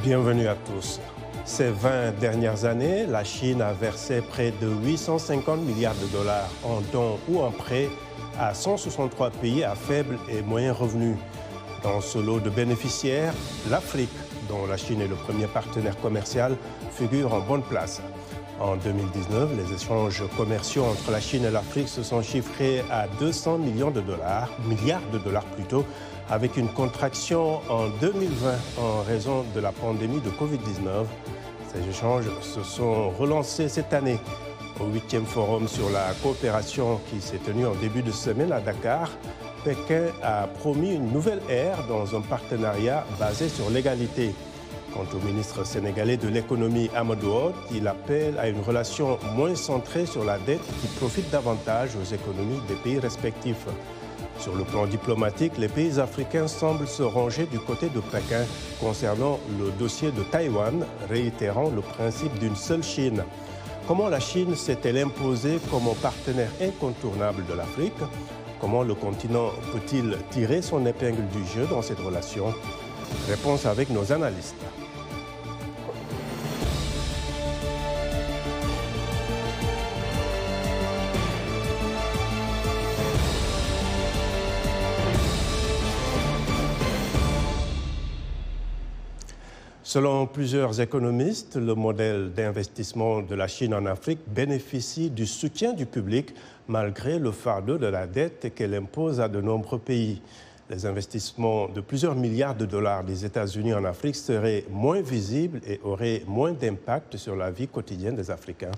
Bienvenue à tous. Ces 20 dernières années, la Chine a versé près de 850 milliards de dollars en dons ou en prêts à 163 pays à faible et moyen revenu. Dans ce lot de bénéficiaires, l'Afrique, dont la Chine est le premier partenaire commercial, figure en bonne place. En 2019, les échanges commerciaux entre la Chine et l'Afrique se sont chiffrés à 200 milliards de dollars plutôt, avec une contraction en 2020 en raison de la pandémie de Covid-19. Ces échanges se sont relancés cette année. Au 8e forum sur la coopération qui s'est tenu en début de semaine à Dakar, Pékin a promis une nouvelle ère dans un partenariat basé sur l'égalité. Quant au ministre sénégalais de l'économie Amadou Hott, il appelle à une relation moins centrée sur la dette qui profite davantage aux économies des pays respectifs. Sur le plan diplomatique, les pays africains semblent se ranger du côté de Pékin concernant le dossier de Taïwan, réitérant le principe d'une seule Chine. Comment la Chine s'est-elle imposée comme un partenaire incontournable de l'Afrique? Comment le continent peut-il tirer son épingle du jeu dans cette relation? Réponse avec nos analystes. Selon plusieurs économistes, le modèle d'investissement de la Chine en Afrique bénéficie du soutien du public malgré le fardeau de la dette qu'elle impose à de nombreux pays. Les investissements de plusieurs milliards de dollars des États-Unis en Afrique seraient moins visibles et auraient moins d'impact sur la vie quotidienne des Africains.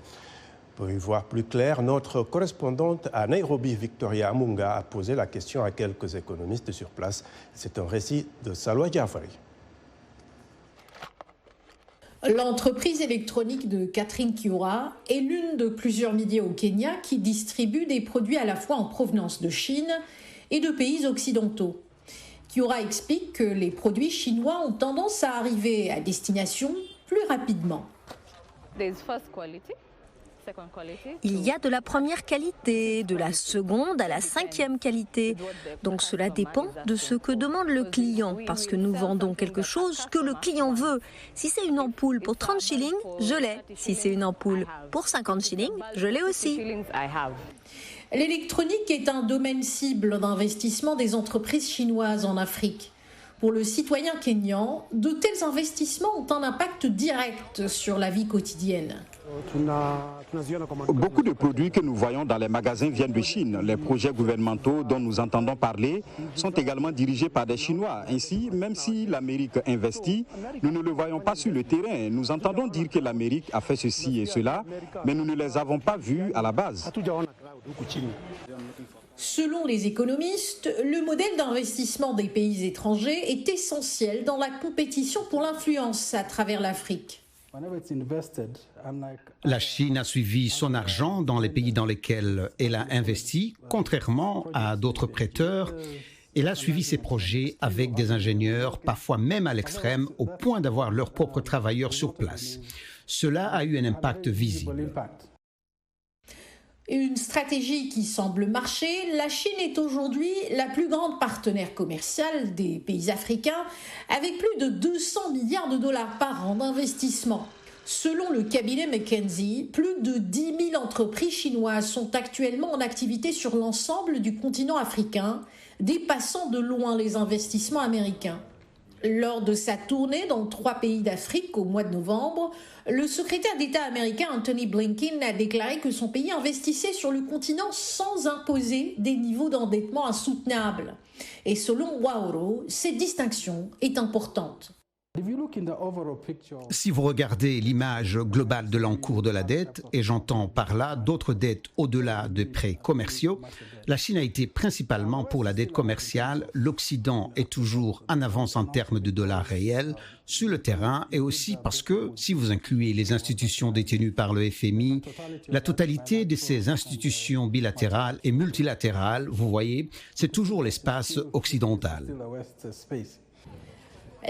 Pour y voir plus clair, notre correspondante à Nairobi, Victoria Amunga, a posé la question à quelques économistes sur place. C'est un récit de Salwa Jafari. L'entreprise électronique de Catherine Kiura est l'une de plusieurs milliers au Kenya qui distribuent des produits à la fois en provenance de Chine et de pays occidentaux. Kiura explique que les produits chinois ont tendance à arriver à destination plus rapidement. Il y a de la première qualité, de la seconde à la 5e qualité. Donc cela dépend de ce que demande le client, parce que nous vendons quelque chose que le client veut. Si c'est une ampoule pour 30 shillings, je l'ai. Si c'est une ampoule pour 50 shillings, je l'ai aussi. L'électronique est un domaine cible d'investissement des entreprises chinoises en Afrique. Pour le citoyen kényan, de tels investissements ont un impact direct sur la vie quotidienne. Beaucoup de produits que nous voyons dans les magasins viennent de Chine. Les projets gouvernementaux dont nous entendons parler sont également dirigés par des Chinois. Ainsi, même si l'Amérique investit, nous ne le voyons pas sur le terrain. Nous entendons dire que l'Amérique a fait ceci et cela, mais nous ne les avons pas vus à la base. Selon les économistes, le modèle d'investissement des pays étrangers est essentiel dans la compétition pour l'influence à travers l'Afrique. La Chine a suivi son argent dans les pays dans lesquels elle a investi, contrairement à d'autres prêteurs. Elle a suivi ses projets avec des ingénieurs, parfois même à l'extrême, au point d'avoir leurs propres travailleurs sur place. Cela a eu un impact visible. Une stratégie qui semble marcher, la Chine est aujourd'hui la plus grande partenaire commerciale des pays africains avec plus de 200 milliards de dollars par an d'investissement. Selon le cabinet McKinsey, plus de 10 000 entreprises chinoises sont actuellement en activité sur l'ensemble du continent africain, dépassant de loin les investissements américains. Lors de sa tournée dans 3 pays d'Afrique au mois de novembre, le secrétaire d'État américain Anthony Blinken a déclaré que son pays investissait sur le continent sans imposer des niveaux d'endettement insoutenables. Et selon Waoro, cette distinction est importante. Si vous regardez l'image globale de l'encours de la dette, et j'entends par là d'autres dettes au-delà de prêts commerciaux, la Chine a été principalement pour la dette commerciale. L'Occident est toujours en avance en termes de dollars réels sur le terrain, et aussi parce que, si vous incluez les institutions détenues par le FMI, la totalité de ces institutions bilatérales et multilatérales, vous voyez, c'est toujours l'espace occidental.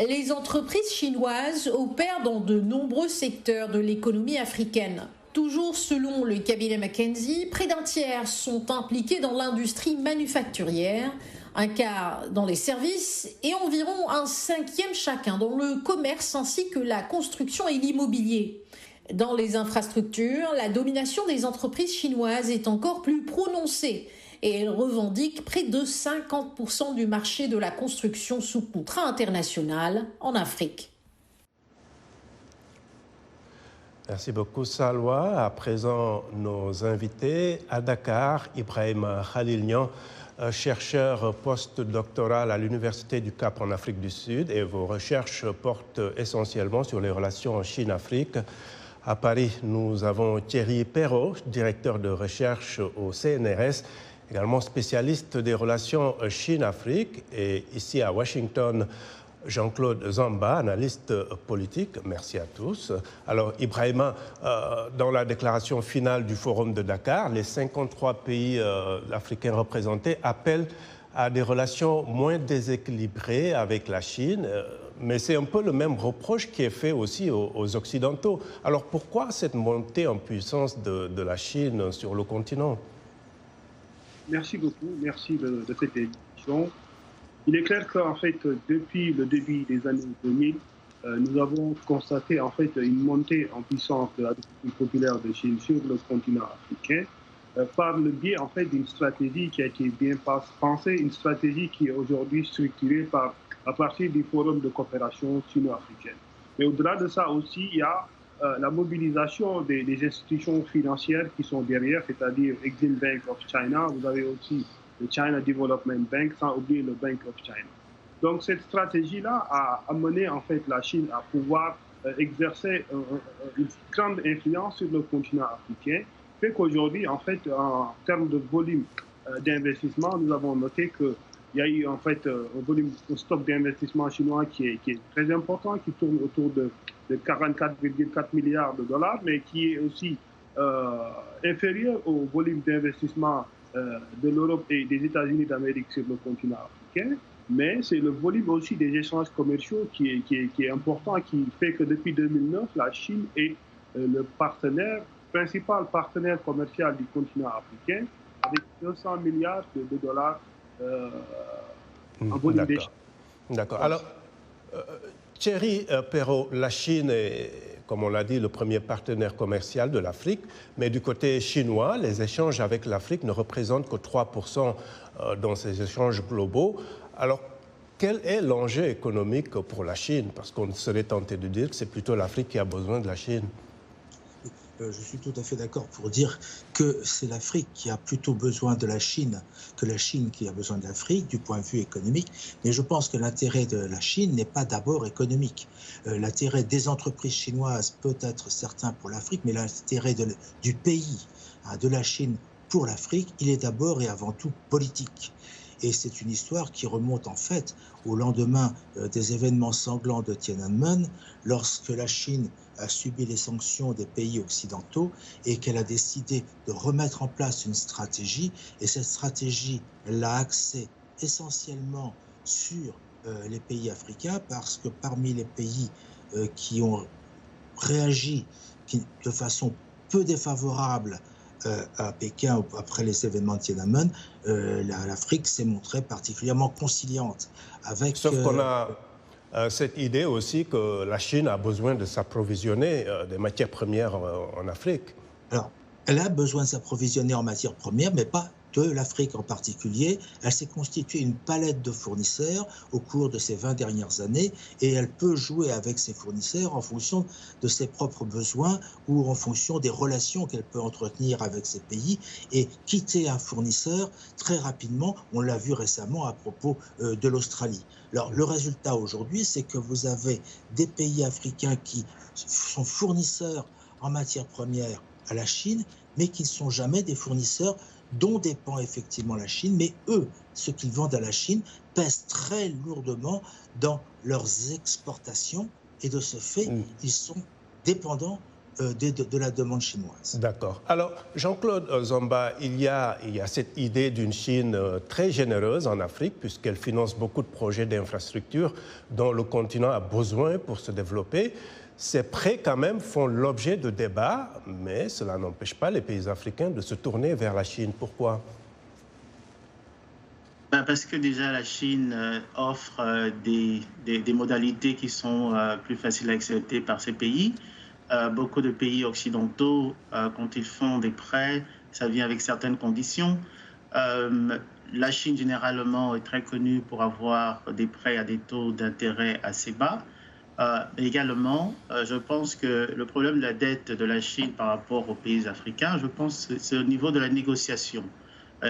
Les entreprises chinoises opèrent dans de nombreux secteurs de l'économie africaine. Toujours selon le cabinet McKinsey, près d'un tiers sont impliqués dans l'industrie manufacturière, un quart dans les services et environ un cinquième chacun dans le commerce ainsi que la construction et l'immobilier. Dans les infrastructures, la domination des entreprises chinoises est encore plus prononcée et elles revendiquent près de 50% du marché de la construction sous contrat international en Afrique. Merci beaucoup, Salwa. À présent, nos invités à Dakar, Ibrahima Khalil-Niang, chercheur postdoctoral à l'Université du Cap en Afrique du Sud, et vos recherches portent essentiellement sur les relations Chine-Afrique. À Paris, nous avons Thierry Perrault, directeur de recherche au CNRS, également spécialiste des relations Chine-Afrique, et ici à Washington, Jean-Claude Zamba, analyste politique. Merci à tous. Alors, Ibrahima, dans la déclaration finale du Forum de Dakar, les 53 pays africains représentés appellent à des relations moins déséquilibrées avec la Chine, mais c'est un peu le même reproche qui est fait aussi aux Occidentaux. Alors, pourquoi cette montée en puissance de la Chine sur le continent? Merci beaucoup. Merci de cette émission. Il est clair qu'en fait, depuis le début des années 2000, nous avons constaté en fait une montée en puissance de la République populaire de Chine sur le continent africain par le biais en fait d'une stratégie qui a été bien pensée, une stratégie qui est aujourd'hui structurée à partir du Forum de coopération sino-africaine. Mais au-delà de ça aussi, il y a la mobilisation des institutions financières qui sont derrière, c'est-à-dire Exim Bank of China. Vous avez aussi le China Development Bank, sans oublier le Bank of China. Donc cette stratégie-là a amené en fait la Chine à pouvoir exercer une grande influence sur le continent africain, fait qu'aujourd'hui en fait en termes de volume d'investissement, nous avons noté qu'il y a eu en fait un stock d'investissement chinois qui est très important, qui tourne autour de 44,4 milliards de dollars, mais qui est aussi inférieur au volume d'investissement de l'Europe et des États-Unis d'Amérique sur le continent africain, mais c'est le volume aussi des échanges commerciaux qui est important, qui fait que depuis 2009, la Chine est le principal partenaire commercial du continent africain, avec 200 milliards de dollars en volume d'échange. D'accord. Alors, Thierry Perrault, la Chine est, comme on l'a dit, le premier partenaire commercial de l'Afrique, mais du côté chinois, les échanges avec l'Afrique ne représentent que 3% dans ces échanges globaux. Alors, quel est l'enjeu économique pour la Chine? Parce qu'on serait tenté de dire que c'est plutôt l'Afrique qui a besoin de la Chine. Je suis tout à fait d'accord pour dire que c'est l'Afrique qui a plutôt besoin de la Chine que la Chine qui a besoin de l'Afrique du point de vue économique. Mais je pense que l'intérêt de la Chine n'est pas d'abord économique. L'intérêt des entreprises chinoises peut être certain pour l'Afrique, mais l'intérêt du pays, de la Chine pour l'Afrique, il est d'abord et avant tout politique. Et c'est une histoire qui remonte en fait au lendemain des événements sanglants de Tiananmen, lorsque la Chine a subi les sanctions des pays occidentaux et qu'elle a décidé de remettre en place une stratégie. Et cette stratégie l'a axée essentiellement sur les pays africains, parce que parmi les pays qui ont réagi de façon peu défavorable à Pékin après les événements de Tiananmen, l'Afrique s'est montrée particulièrement conciliante avec... Sauf qu'on a cette idée aussi que la Chine a besoin de s'approvisionner des matières premières en Afrique. Alors, elle a besoin de s'approvisionner en matières premières, mais pas de l'Afrique en particulier. Elle s'est constituée une palette de fournisseurs au cours de ces 20 dernières années, et elle peut jouer avec ses fournisseurs en fonction de ses propres besoins ou en fonction des relations qu'elle peut entretenir avec ces pays, et quitter un fournisseur très rapidement. On l'a vu récemment à propos de l'Australie. Alors, le résultat aujourd'hui, c'est que vous avez des pays africains qui sont fournisseurs en matières premières à la Chine, mais qui ne sont jamais des fournisseurs dont dépend effectivement la Chine, mais eux, ce qu'ils vendent à la Chine, pèsent très lourdement dans leurs exportations, et de ce fait, ils sont dépendants de la demande chinoise. D'accord. Alors, Jean-Claude Zamba, il y a cette idée d'une Chine très généreuse en Afrique, puisqu'elle finance beaucoup de projets d'infrastructures dont le continent a besoin pour se développer. ces prêts quand même font l'objet de débats, mais cela n'empêche pas les pays africains de se tourner vers la Chine. Pourquoi ? Parce que déjà la Chine offre des modalités qui sont plus faciles à accepter par ces pays. Beaucoup de pays occidentaux, quand ils font des prêts, ça vient avec certaines conditions. La Chine, généralement, est très connue pour avoir des prêts à des taux d'intérêt assez bas. Également, je pense que le problème de la dette de la Chine par rapport aux pays africains, je pense que c'est au niveau de la négociation.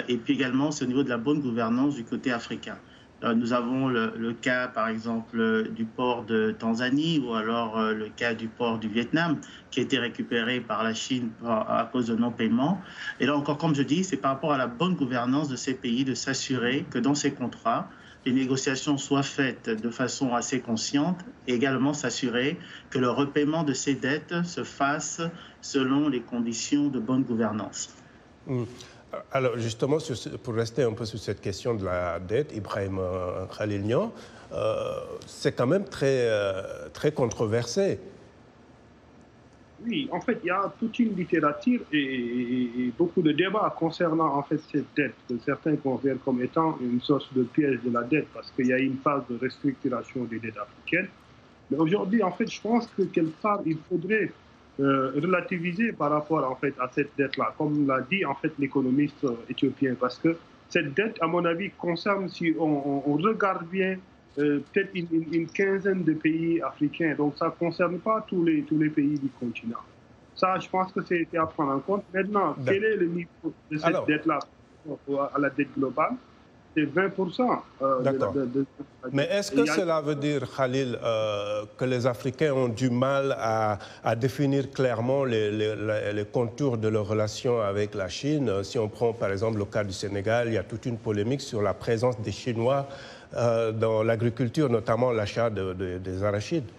Et puis également, c'est au niveau de la bonne gouvernance du côté africain. Nous avons le cas, par exemple, du port de Tanzanie ou alors le cas du port du Vietnam qui a été récupéré par la Chine à cause de non-paiement. Et là encore, comme je dis, c'est par rapport à la bonne gouvernance de ces pays de s'assurer que dans ces contrats, les négociations soient faites de façon assez consciente et également s'assurer que le repaiement de ces dettes se fasse selon les conditions de bonne gouvernance. Alors justement, pour rester un peu sur cette question de la dette, Ibrahim Khalil Niang, c'est quand même très controversé. Oui, en fait, il y a toute une littérature et beaucoup de débats concernant en fait cette dette, que certains considèrent comme étant une sorte de piège de la dette, parce qu'il y a une phase de restructuration des dettes africaines. Mais aujourd'hui, en fait, je pense que quelque part, il faudrait relativiser par rapport en fait à cette dette-là, comme l'a dit en fait l'économiste éthiopien, parce que cette dette, à mon avis, concerne, si on regarde bien, peut-être une quinzaine de pays africains, donc ça ne concerne pas tous les pays du continent. Ça, je pense que c'est à prendre en compte. Maintenant, quel est le niveau de cette dette-là à la dette globale? C'est 20%. D'accord. Mais est-ce que cela veut dire, Khalil, que les Africains ont du mal à définir clairement les contours de leur relation avec la Chine? Si on prend par exemple le cas du Sénégal, il y a toute une polémique sur la présence des Chinois dans l'agriculture, notamment l'achat des arachides.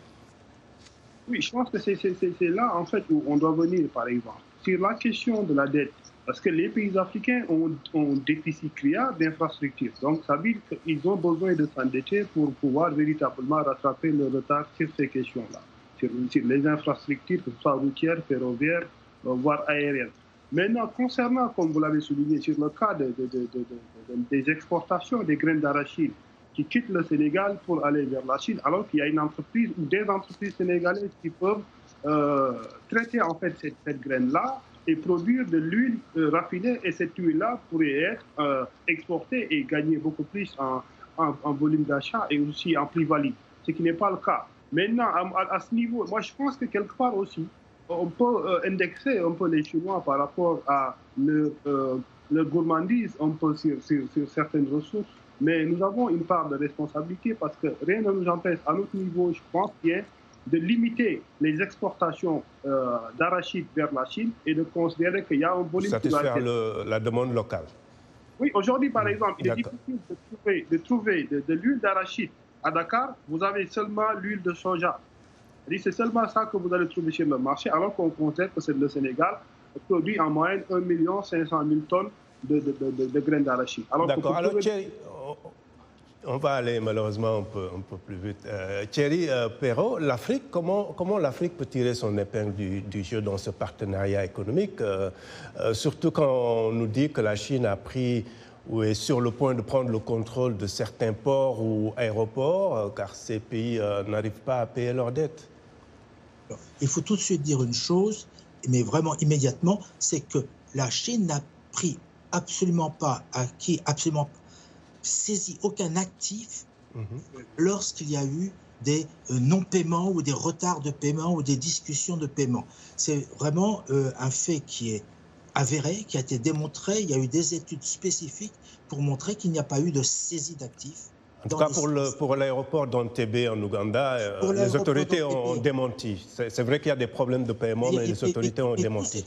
Oui, je pense que c'est là en fait où on doit venir, par exemple, sur la question de la dette. Parce que les pays africains ont un déficit criard d'infrastructures. Donc, ça veut dire qu'ils ont besoin de s'endetter pour pouvoir véritablement rattraper le retard sur ces questions-là, sur les infrastructures, que ce soit routières, ferroviaires, voire aériennes. Maintenant, concernant, comme vous l'avez souligné, sur le cas des exportations des graines d'arachide qui quittent le Sénégal pour aller vers la Chine, alors qu'il y a une entreprise ou des entreprises sénégalaises qui peuvent traiter en fait cette graine-là et produire de l'huile raffinée, et cette huile-là pourrait être exportée et gagner beaucoup plus en volume d'achat et aussi en plus-value, ce qui n'est pas le cas. Maintenant, à ce niveau, moi je pense que quelque part aussi, on peut indexer un peu les Chinois par rapport à le gourmandise un peu sur certaines ressources, mais nous avons une part de responsabilité parce que rien ne nous empêche, à notre niveau, je pense, bien, de limiter les exportations d'arachide vers la Chine et de considérer qu'il y a un volume... Satisfaire la demande locale. Oui, aujourd'hui, par exemple, il est difficile de trouver de l'huile d'arachide à Dakar. Vous avez seulement l'huile de soja. C'est seulement ça que vous allez trouver sur le marché, alors qu'on considère que c'est le Sénégal produit en moyenne 1 500 000 tonnes de graines d'arachide. D'accord. Alors, Thierry, on va aller malheureusement un peu plus vite. Thierry Perrault, l'Afrique, comment l'Afrique peut tirer son épingle du jeu dans ce partenariat économique, surtout quand on nous dit que la Chine a pris ou est sur le point de prendre le contrôle de certains ports ou aéroports, car ces pays n'arrivent pas à payer leurs dettes? Il faut tout de suite dire une chose, mais vraiment immédiatement, c'est que la Chine n'a pris absolument pas acquis, absolument saisi aucun actif lorsqu'il y a eu des non-paiements ou des retards de paiement ou des discussions de paiement. C'est vraiment un fait qui est avéré, qui a été démontré. Il y a eu des études spécifiques pour montrer qu'il n'y a pas eu de saisie d'actifs. En tout cas, pour l'aéroport d'Entebbe en Ouganda, les autorités ont démenti. C'est vrai qu'il y a des problèmes de paiement, mais les autorités ont démenti.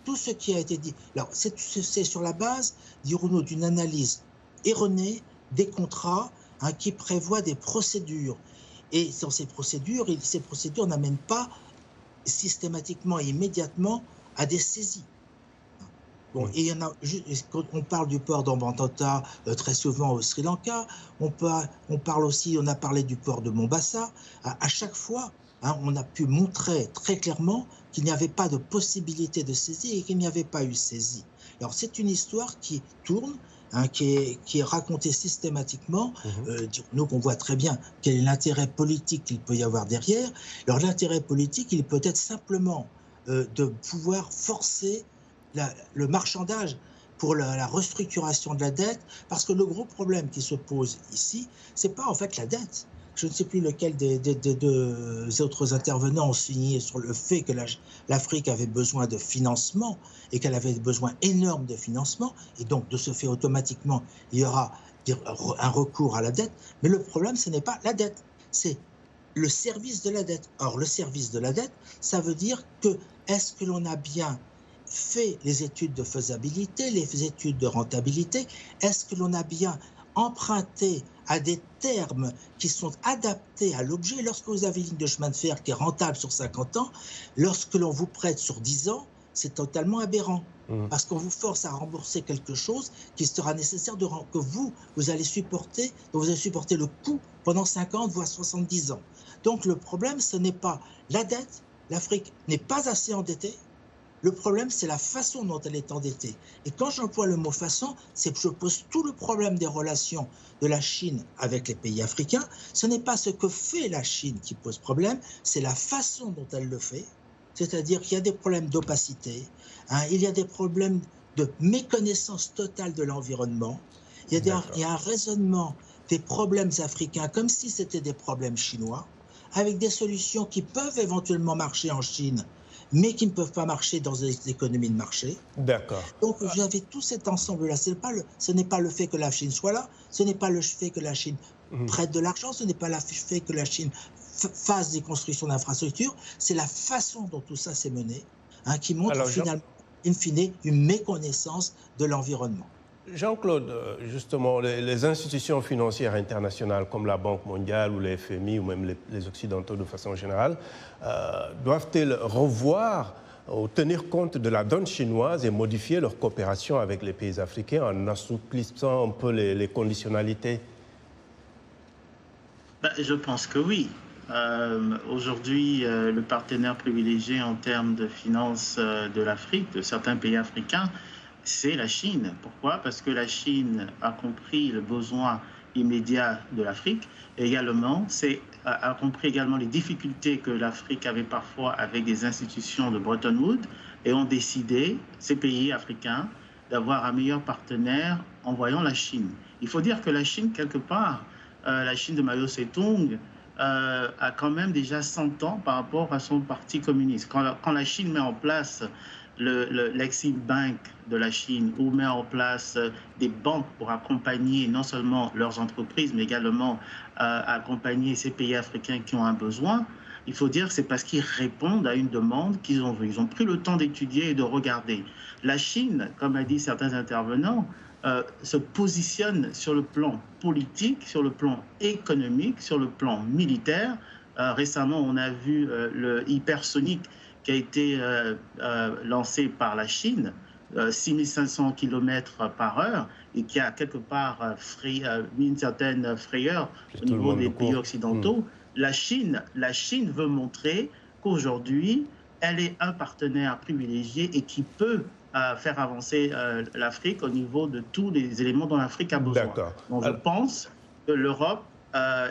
Tout ce qui a été dit, alors c'est sur la base, dirons-nous, d'une analyse erronée des contrats qui prévoient des procédures. Et dans ces procédures n'amènent pas systématiquement et immédiatement à des saisies. Bon, et il y en a, quand on parle du port d'Hambantota très souvent au Sri Lanka, on parle aussi, on a parlé du port de Mombasa. À chaque fois, on a pu montrer très clairement qu'il n'y avait pas de possibilité de saisie et qu'il n'y avait pas eu saisie. Alors c'est une histoire qui tourne, qui est racontée systématiquement. Nous, qu'on voit très bien quel est l'intérêt politique qu'il peut y avoir derrière. Alors l'intérêt politique, il peut être simplement de pouvoir forcer le marchandage pour la restructuration de la dette, parce que le gros problème qui se pose ici, c'est pas en fait la dette. Je ne sais plus lequel des deux autres intervenants ont signé sur le fait que l'Afrique avait besoin de financement et qu'elle avait besoin énorme de financement, et donc de ce fait automatiquement il y aura un recours à la dette. Mais le problème, ce n'est pas la dette, c'est le service de la dette. Or, le service de la dette, ça veut dire que est-ce que l'on a bien fait les études de faisabilité, les études de rentabilité? Est-ce que l'on a bien emprunté à des termes qui sont adaptés à l'objet? Lorsque vous avez une ligne de chemin de fer qui est rentable sur 50 ans, lorsque l'on vous prête sur 10 ans, c'est totalement aberrant. Parce qu'on vous force à rembourser quelque chose qui sera nécessaire que vous allez supporter, dont vous allez supporter le coût pendant 50, voire 70 ans. Donc le problème, ce n'est pas la dette. L'Afrique n'est pas assez endettée. Le problème, c'est la façon dont elle est endettée. Et quand j'emploie le mot façon, c'est que je pose tout le problème des relations de la Chine avec les pays africains. Ce n'est pas ce que fait la Chine qui pose problème, c'est la façon dont elle le fait. C'est-à-dire qu'il y a des problèmes d'opacité, il y a des problèmes de méconnaissance totale de l'environnement, il y a un raisonnement des problèmes africains comme si c'était des problèmes chinois, avec des solutions qui peuvent éventuellement marcher en Chine, mais qui ne peuvent pas marcher dans les économies de marché. D'accord. Donc vous avez tout cet ensemble-là. Ce n'est pas le fait que la Chine soit là, ce n'est pas le fait que la Chine prête de l'argent, ce n'est pas le fait que la Chine fasse des constructions d'infrastructures, c'est la façon dont tout ça s'est mené, qui montre finalement, in fine, une méconnaissance de l'environnement. Jean-Claude, justement, les institutions financières internationales comme la Banque mondiale ou les FMI ou même les Occidentaux de façon générale, doivent-elles revoir ou tenir compte de la donne chinoise et modifier leur coopération avec les pays africains en assouplissant un peu les conditionnalités? Je pense que oui. Aujourd'hui, le partenaire privilégié en termes de finances de l'Afrique, de certains pays africains, c'est la Chine. Pourquoi? Parce que la Chine a compris le besoin immédiat de l'Afrique et également a compris également les difficultés que l'Afrique avait parfois avec des institutions de Bretton Woods et ont décidé, ces pays africains, d'avoir un meilleur partenaire en voyant la Chine. Il faut dire que la Chine, quelque part, la Chine de Mao Tse-tung, a quand même déjà 100 ans par rapport à son parti communiste. Quand la Chine met en place l'Exim Bank de la Chine ou met en place des banques pour accompagner non seulement leurs entreprises, mais également accompagner ces pays africains qui ont un besoin, il faut dire que c'est parce qu'ils répondent à une demande qu'ils ont vue. Ils ont pris le temps d'étudier et de regarder. La Chine, comme a dit certains intervenants, se positionne sur le plan politique, sur le plan économique, sur le plan militaire. Récemment, on a vu le hypersonique qui a été lancé par la Chine, 6500 km/h, et qui a quelque part mis une certaine frayeur au niveau des pays occidentaux. La Chine veut montrer qu'aujourd'hui, elle est un partenaire privilégié et qui peut faire avancer l'Afrique au niveau de tous les éléments dont l'Afrique a besoin. Donc je pense que l'Europe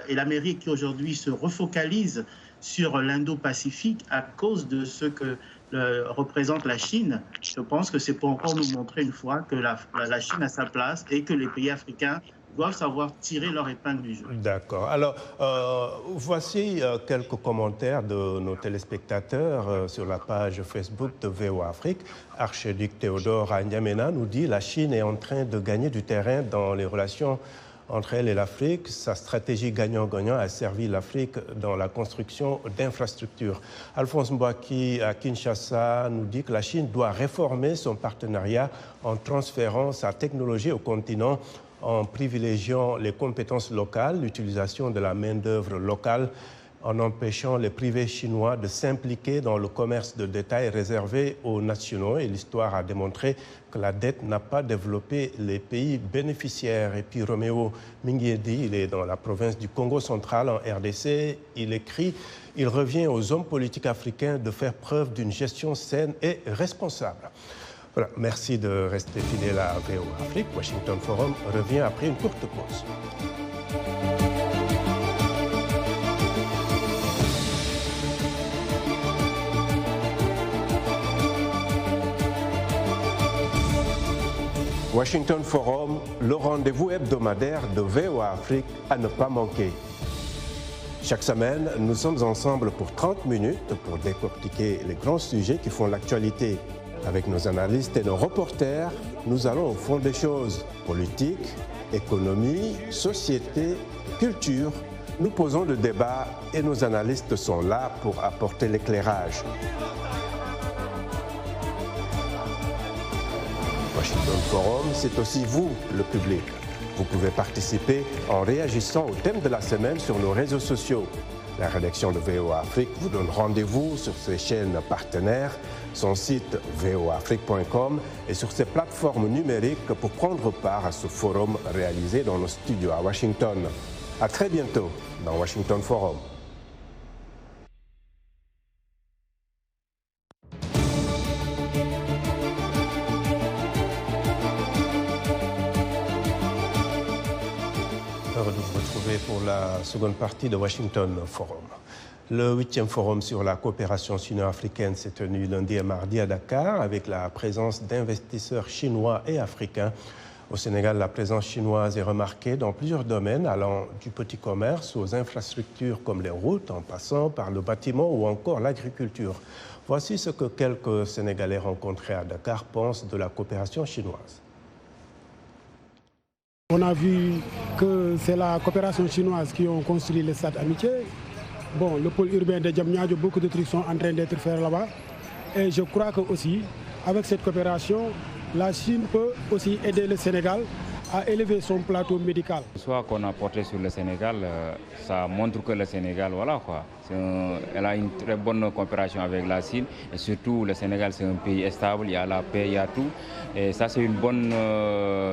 et l'Amérique qui aujourd'hui se refocalisent sur l'Indo-Pacifique à cause de ce que représente la Chine, je pense que c'est pour encore nous montrer une fois que la Chine a sa place et que les pays africains doivent savoir tirer leur épingle du jeu. D'accord. Alors, voici quelques commentaires de nos téléspectateurs sur la page Facebook de VOA Afrique. Archiduc Théodore N'Djamena nous dit « La Chine est en train de gagner du terrain dans les relations entre elle et l'Afrique. Sa stratégie gagnant-gagnant a servi l'Afrique dans la construction d'infrastructures. » Alphonse Mbouaki à Kinshasa nous dit que la Chine doit réformer son partenariat en transférant sa technologie au continent, en privilégiant les compétences locales, l'utilisation de la main-d'œuvre locale, en empêchant les privés chinois de s'impliquer dans le commerce de détail réservé aux nationaux. Et l'histoire a démontré que la dette n'a pas développé les pays bénéficiaires. Et puis Roméo Mingiedi, il est dans la province du Congo central en RDC, il écrit « Il revient aux hommes politiques africains de faire preuve d'une gestion saine et responsable ». Voilà, merci de rester fidèle à VOA Afrique. Washington Forum revient après une courte pause. Washington Forum, le rendez-vous hebdomadaire de VOA Afrique à ne pas manquer. Chaque semaine, nous sommes ensemble pour 30 minutes pour décortiquer les grands sujets qui font l'actualité. Avec nos analystes et nos reporters, nous allons au fond des choses. Politique, économie, société, culture. Nous posons le débat et nos analystes sont là pour apporter l'éclairage. Washington Forum, c'est aussi vous, le public. Vous pouvez participer en réagissant au thème de la semaine sur nos réseaux sociaux. La rédaction de VOA Afrique vous donne rendez-vous sur ses chaînes partenaires, son site voaafrique.com et sur ses plateformes numériques pour prendre part à ce forum réalisé dans nos studios à Washington. À très bientôt dans Washington Forum. Heureux de vous retrouver pour la seconde partie de Washington Forum. Le 8e forum sur la coopération sino-africaine s'est tenu lundi et mardi à Dakar avec la présence d'investisseurs chinois et africains. Au Sénégal, la présence chinoise est remarquée dans plusieurs domaines allant du petit commerce aux infrastructures comme les routes en passant par le bâtiment ou encore l'agriculture. Voici ce que quelques Sénégalais rencontrés à Dakar pensent de la coopération chinoise. On a vu que c'est la coopération chinoise qui a construit le stade Amitié. Bon, le pôle urbain de Diamniadio, beaucoup de trucs sont en train d'être faits là-bas. Et je crois que aussi, avec cette coopération, la Chine peut aussi aider le Sénégal à élever son plateau médical. Soit qu'on a porté sur le Sénégal, ça montre que le Sénégal, voilà quoi, elle a une très bonne coopération avec la Chine et surtout le Sénégal c'est un pays stable, il y a la paix, il y a tout et ça c'est une bonne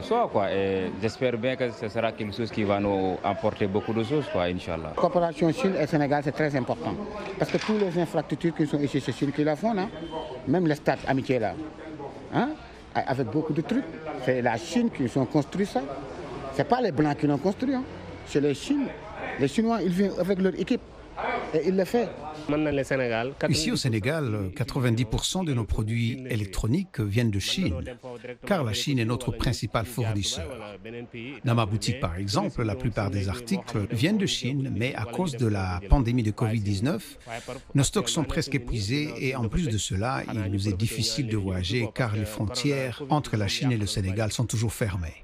chose quoi et j'espère bien que ce sera quelque chose qui va nous apporter beaucoup de choses quoi, Inch'Allah. La coopération Chine et Sénégal c'est très important parce que toutes les infrastructures qui sont ici c'est Chine qui la font, hein? Même le stade Amitié là. Hein? Avec beaucoup de trucs. C'est la Chine qui ont construit ça. Ce n'est pas les Blancs qui l'ont construit. Hein. C'est les Chinois. Les Chinois, ils viennent avec leur équipe et ils le font. Ici au Sénégal, 90% de nos produits électroniques viennent de Chine, car la Chine est notre principal fournisseur. Dans ma boutique, par exemple, la plupart des articles viennent de Chine, mais à cause de la pandémie de Covid-19, nos stocks sont presque épuisés et en plus de cela, il nous est difficile de voyager car les frontières entre la Chine et le Sénégal sont toujours fermées.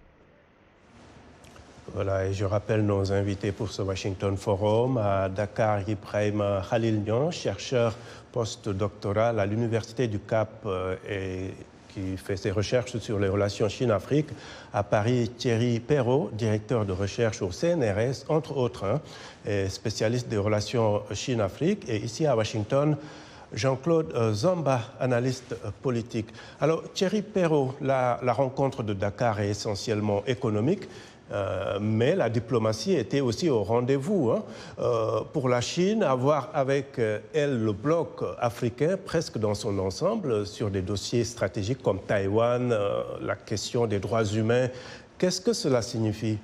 Voilà, et je rappelle nos invités pour ce Washington Forum. À Dakar, Ibrahim Khalil Niang, chercheur postdoctoral à l'Université du Cap et qui fait ses recherches sur les relations Chine-Afrique. À Paris, Thierry Perrault, directeur de recherche au CNRS, entre autres, et spécialiste des relations Chine-Afrique. Et ici à Washington, Jean-Claude Zamba, analyste politique. Alors, Thierry Perrault, la rencontre de Dakar est essentiellement économique. Mais la diplomatie était aussi au rendez-vous. Pour la Chine, avoir avec elle le bloc africain presque dans son ensemble sur des dossiers stratégiques comme Taïwan, la question des droits humains, qu'est-ce que cela signifie?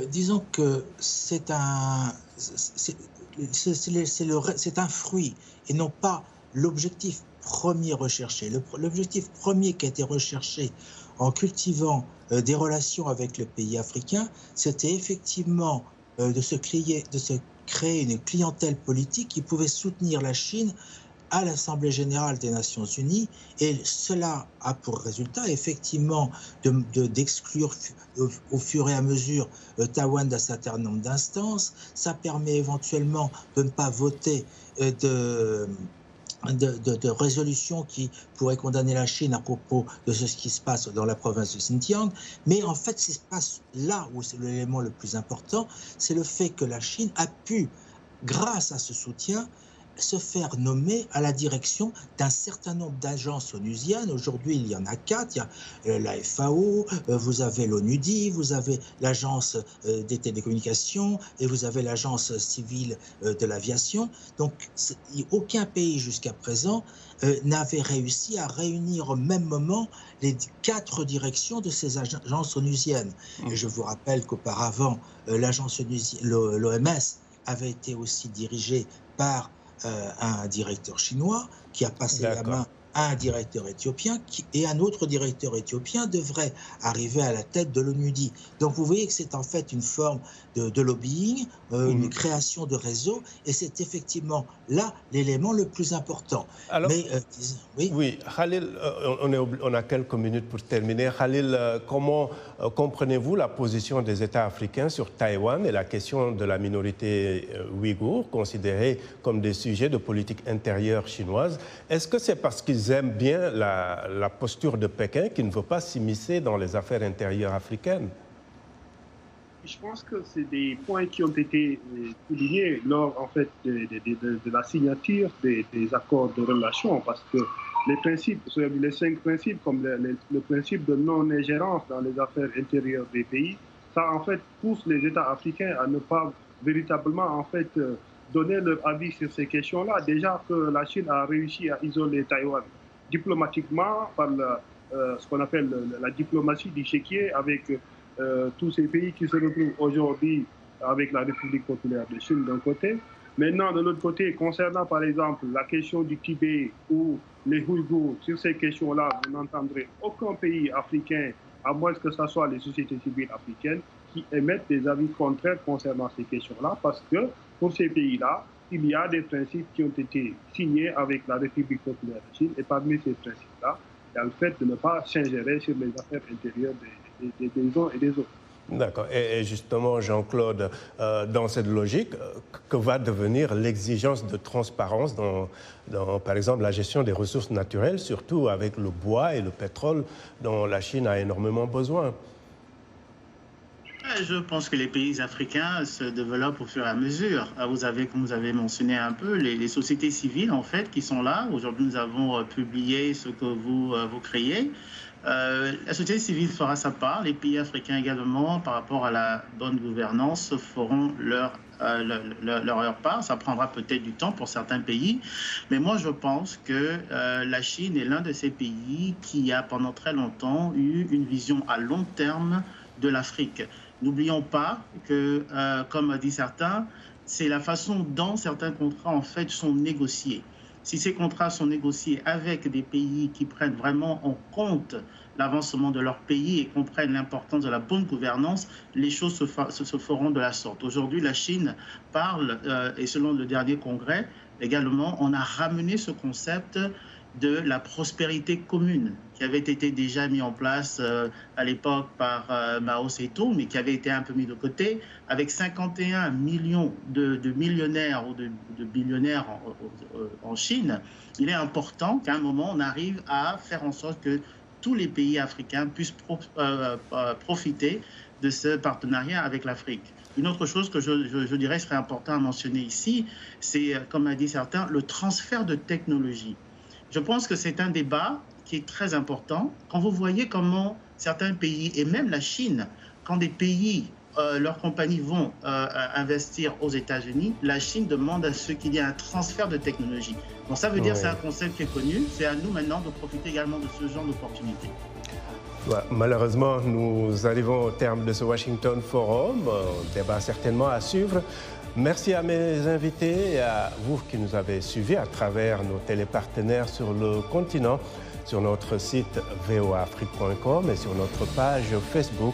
Disons que c'est un fruit et non pas l'objectif premier recherché. L'objectif premier qui a été recherché en cultivant des relations avec le pays africain, c'était effectivement de se créer une clientèle politique qui pouvait soutenir la Chine à l'Assemblée générale des Nations unies. Et cela a pour résultat effectivement d'exclure au fur et à mesure Taïwan d'un certain nombre d'instances. Ça permet éventuellement de ne pas voter de résolution qui pourrait condamner la Chine à propos de ce qui se passe dans la province de Xinjiang. Mais en fait, ce qui se passe là où c'est l'élément le plus important, c'est le fait que la Chine a pu, grâce à ce soutien, se faire nommer à la direction d'un certain nombre d'agences onusiennes. Aujourd'hui, il y en a 4. Il y a la FAO, vous avez l'ONUDI, vous avez l'agence des télécommunications et vous avez l'agence civile de l'aviation. Donc, aucun pays jusqu'à présent n'avait réussi à réunir au même moment les 4 directions de ces agences onusiennes. Et je vous rappelle qu'auparavant, l'agence l'OMS avait été aussi dirigée par un directeur chinois qui a passé la main à un directeur éthiopien et un autre directeur éthiopien devrait arriver à la tête de l'ONUDI. Donc vous voyez que c'est en fait une forme de lobbying, une création de réseau, et c'est effectivement là l'élément le plus important. Alors, oui, Khalil, on a quelques minutes pour terminer. Khalil, comment comprenez-vous la position des États africains sur Taïwan et la question de la minorité ouïghour, considérée comme des sujets de politique intérieure chinoise? Est-ce que c'est parce qu'ils aiment bien la posture de Pékin qui ne veut pas s'immiscer dans les affaires intérieures africaines? Je pense que c'est des points qui ont été soulignés lors en fait, de la signature des accords de relation, parce que les principes, les 5 principes, comme le principe de non-ingérence dans les affaires intérieures des pays, ça en fait pousse les États africains à ne pas véritablement en fait donner leur avis sur ces questions-là. Déjà que la Chine a réussi à isoler Taïwan diplomatiquement par ce qu'on appelle la diplomatie du chéquier avec tous ces pays qui se retrouvent aujourd'hui avec la République populaire de Chine d'un côté. Maintenant, de l'autre côté, concernant par exemple la question du Tibet ou les Ouïghours, sur ces questions-là, vous n'entendrez aucun pays africain, à moins que ce soit les sociétés civiles africaines, qui émettent des avis contraires concernant ces questions-là, parce que pour ces pays-là, il y a des principes qui ont été signés avec la République populaire de Chine, et parmi ces principes-là, il y a le fait de ne pas s'ingérer sur les affaires intérieures des uns et des autres. D'accord. Et justement, Jean-Claude, dans cette logique, que va devenir l'exigence de transparence dans, par exemple, la gestion des ressources naturelles, surtout avec le bois et le pétrole dont la Chine a énormément besoin? Je pense que les pays africains se développent au fur et à mesure. Vous avez, comme vous avez mentionné un peu, les sociétés civiles, en fait, qui sont là. Aujourd'hui, nous avons publié ce que vous créez. La société civile fera sa part. Les pays africains également, par rapport à la bonne gouvernance, feront leur part. Ça prendra peut-être du temps pour certains pays. Mais moi, je pense que la Chine est l'un de ces pays qui a pendant très longtemps eu une vision à long terme de l'Afrique. N'oublions pas que, comme dit certains, c'est la façon dont certains contrats, en fait, sont négociés. Si ces contrats sont négociés avec des pays qui prennent vraiment en compte l'avancement de leur pays et comprennent l'importance de la bonne gouvernance, les choses se feront de la sorte. Aujourd'hui, la Chine parle, et selon le dernier congrès, également, on a ramené ce concept de la prospérité commune qui avait été déjà mis en place à l'époque par Mao Zedong, mais qui avait été un peu mis de côté, avec 51 millions de millionnaires ou de billionnaires en Chine. Il est important qu'à un moment, on arrive à faire en sorte que tous les pays africains puissent profiter de ce partenariat avec l'Afrique. Une autre chose que je dirais serait important à mentionner ici, c'est, comme a dit certains, le transfert de technologie. Je pense que c'est un débat qui est très important. Quand vous voyez comment certains pays, et même la Chine, quand des pays, leurs compagnies vont investir aux États-Unis, la Chine demande à ce qu'il y ait un transfert de technologie. Donc ça veut dire que c'est un concept qui est connu. C'est à nous maintenant de profiter également de ce genre d'opportunités. Malheureusement, nous arrivons au terme de ce Washington Forum. Un débat certainement à suivre. Merci à mes invités et à vous qui nous avez suivis à travers nos télépartenaires sur le continent, sur notre site voafrique.com et sur notre page Facebook